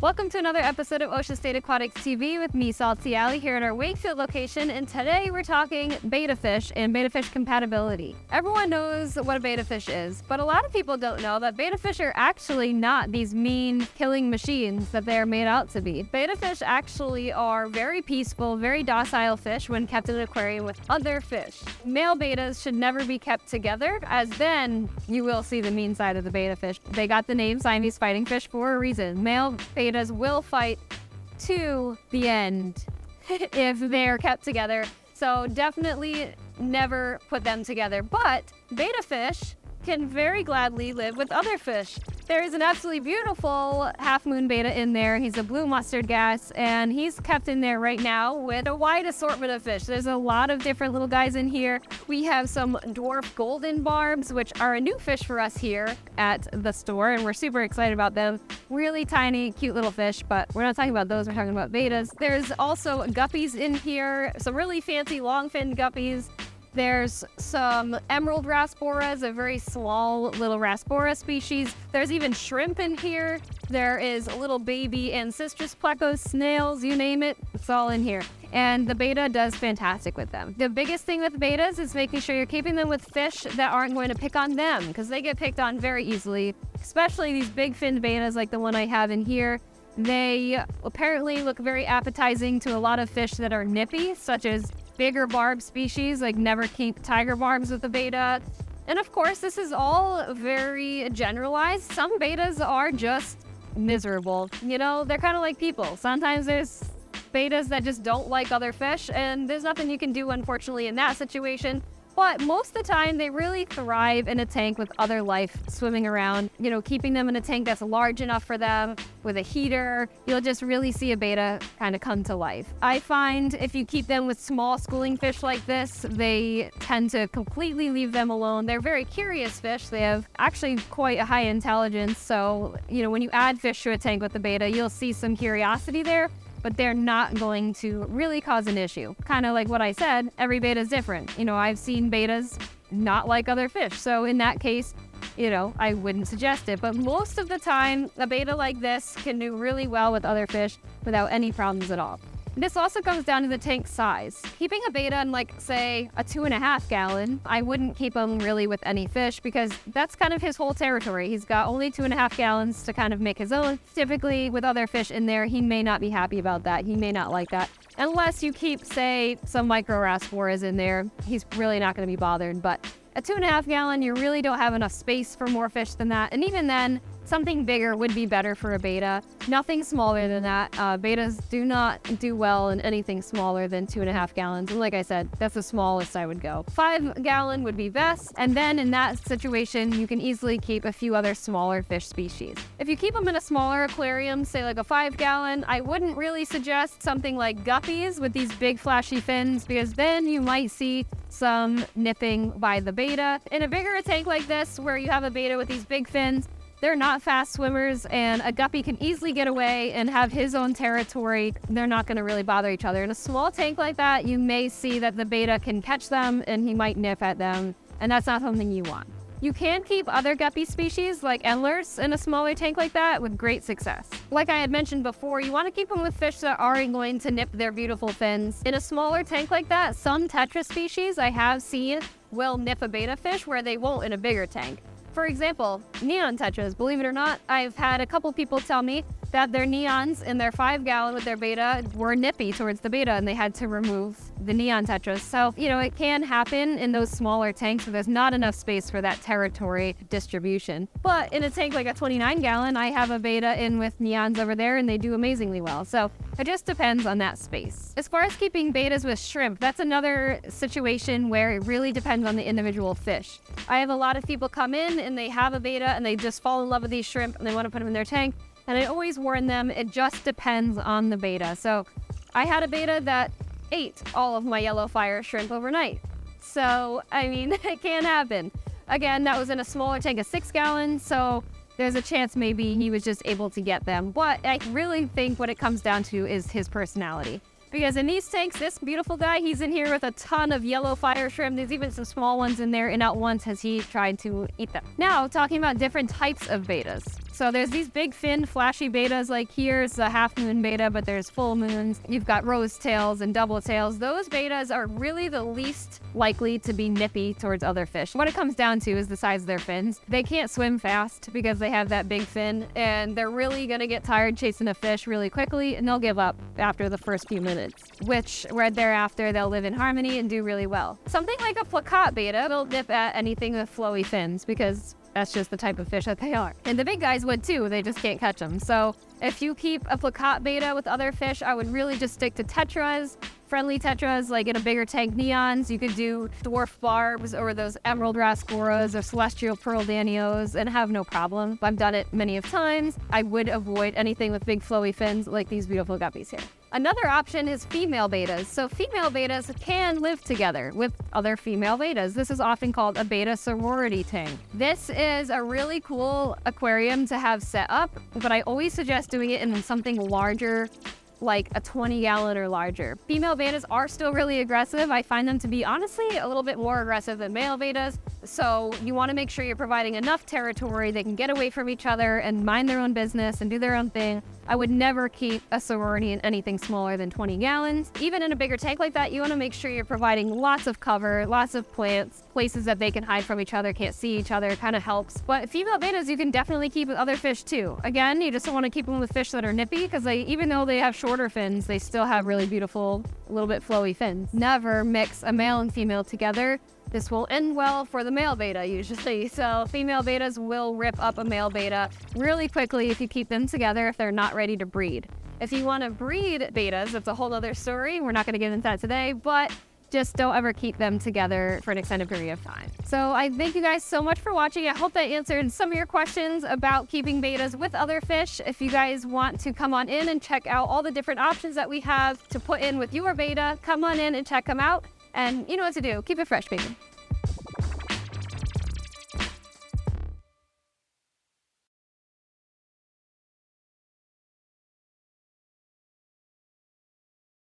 Welcome to another episode of OSA State Aquatics TV with me, Salty Alley, here at our Wakefield location, and today we're talking betta fish and betta fish compatibility. Everyone knows what a betta fish is, but a lot of people don't know that betta fish are actually not these mean killing machines that they're made out to be. Betta fish actually are very peaceful, very docile fish when kept in an aquarium with other fish. Male bettas should never be kept together, as then you will see the mean side of the betta fish. They got the name Siamese fighting fish for a reason. Male bettas will fight to the end if they're kept together, so definitely never put them together. But betta fish can very gladly live with other fish. There is an absolutely beautiful half-moon betta in there. He's a blue mustard gas, and he's kept in there right now with a wide assortment of fish. There's a lot of different little guys in here. We have some dwarf golden barbs, which are a new fish for us here at the store, and we're super excited about them. Really tiny, cute little fish, but we're not talking about those, we're talking about bettas. There's also guppies in here, some really fancy long-finned guppies. There's some emerald rasboras, a very small little rasbora species. There's even shrimp in here. There is little baby Ancestris plecos, snails, you name it, it's all in here. And the betta does fantastic with them. The biggest thing with bettas is making sure you're keeping them with fish that aren't going to pick on them, because they get picked on very easily, especially these big finned bettas like the one I have in here. They apparently look very appetizing to a lot of fish that are nippy, such as bigger barb species, like never keep tiger barbs with a betta. And of course, this is all very generalized. Some bettas are just miserable. You know, they're kind of like people. Sometimes there's bettas that just don't like other fish, and there's nothing you can do, unfortunately, in that situation. But most of the time, they really thrive in a tank with other life swimming around. You know, keeping them in a tank that's large enough for them with a heater, you'll just really see a betta kind of come to life. I find if you keep them with small schooling fish like this, they tend to completely leave them alone. They're very curious fish. They have actually quite a high intelligence. So, you know, when you add fish to a tank with the betta, you'll see some curiosity there, but they're not going to really cause an issue. Kind of like what I said, every betta is different. You know, I've seen bettas not like other fish. So in that case, you know, I wouldn't suggest it. But most of the time, a betta like this can do really well with other fish without any problems at all. This also comes down to the tank size. Keeping a betta in, like, say, a 2.5 gallon, I wouldn't keep him really with any fish because that's kind of his whole territory. He's got only 2.5 gallons to kind of make his own. Typically, with other fish in there, he may not be happy about that. He may not like that. Unless you keep, say, some micro rasboras in there, he's really not going to be bothered. But a 2.5 gallon, you really don't have enough space for more fish than that. And even then, something bigger would be better for a betta. Nothing smaller than that. Bettas do not do well in anything smaller than 2.5 gallons. And like I said, that's the smallest I would go. 5 gallon would be best. And then in that situation, you can easily keep a few other smaller fish species. If you keep them in a smaller aquarium, say like a 5 gallon, I wouldn't really suggest something like guppies with these big flashy fins, because then you might see some nipping by the betta. In a bigger tank like this, where you have a betta with these big fins, they're not fast swimmers, and a guppy can easily get away and have his own territory. They're not going to really bother each other. In a small tank like that, you may see that the betta can catch them and he might nip at them, and that's not something you want. You can keep other guppy species like endlers in a smaller tank like that with great success. Like I had mentioned before, you want to keep them with fish that aren't going to nip their beautiful fins. In a smaller tank like that, some tetra species I have seen will nip a betta fish where they won't in a bigger tank. For example, neon tetras, believe it or not, I've had a couple people tell me that their neons in their 5 gallon with their betta were nippy towards the betta, and they had to remove the neon tetras. So, you know, it can happen in those smaller tanks where there's not enough space for that territory distribution. But in a tank like a 29 gallon, I have a betta in with neons over there, and they do amazingly well. So it just depends on that space. As far as keeping bettas with shrimp, that's another situation where it really depends on the individual fish. I have a lot of people come in and they have a betta and they just fall in love with these shrimp and they want to put them in their tank. And I always warn them, it just depends on the betta. So I had a betta that ate all of my yellow fire shrimp overnight. So, I mean, it can happen. Again, that was in a smaller tank, a 6 gallon. So there's a chance maybe he was just able to get them. But I really think what it comes down to is his personality. because in these tanks, this beautiful guy, he's in here with a ton of yellow fire shrimp. There's even some small ones in there, and not once has he tried to eat them. Now, talking about different types of bettas. So there's these big fin flashy bettas, like here's a half moon betta, but there's full moons. You've got rose tails and double tails. Those bettas are really the least likely to be nippy towards other fish. What it comes down to is the size of their fins. They can't swim fast because they have that big fin, and they're really gonna get tired chasing a fish really quickly, and they'll give up after the first few minutes, which right thereafter they'll live in harmony and do really well. Something like a plakat betta will nip at anything with flowy fins because that's just the type of fish that they are. And the big guys would too, they just can't catch them. So if you keep a plakat betta with other fish, I would really just stick to tetras, friendly tetras, like in a bigger tank neons. You could do dwarf barbs or those emerald rascoras or celestial pearl danios and have no problem. I've done it many of times. I would avoid anything with big flowy fins like these beautiful guppies here. Another option is female bettas. So female bettas can live together with other female bettas. This is often called a betta sorority tank. This is a really cool aquarium to have set up, but I always suggest doing it in something larger, like a 20-gallon or larger. Female bettas are still really aggressive. I find them to be honestly a little bit more aggressive than male bettas. So you want to make sure you're providing enough territory they can get away from each other and mind their own business and do their own thing. I would never keep a sorority in anything smaller than 20 gallons. Even in a bigger tank like that, you want to make sure you're providing lots of cover, lots of plants, places that they can hide from each other, can't see each other, kind of helps. But female bettas you can definitely keep with other fish too. Again, you just don't want to keep them with fish that are nippy because even though they have shorter fins, they still have really beautiful, a little bit flowy fins. Never mix a male and female together. This will end well for the male betta usually. So female bettas will rip up a male betta really quickly if you keep them together if they're not ready to breed. If you want to breed bettas, that's a whole other story. We're not going to get into that today, but just don't ever keep them together for an extended period of time. So I thank you guys so much for watching. I hope that answered some of your questions about keeping bettas with other fish. If you guys want to come on in and check out all the different options that we have to put in with your betta, come on in and check them out. And you know what to do. Keep it fresh, baby.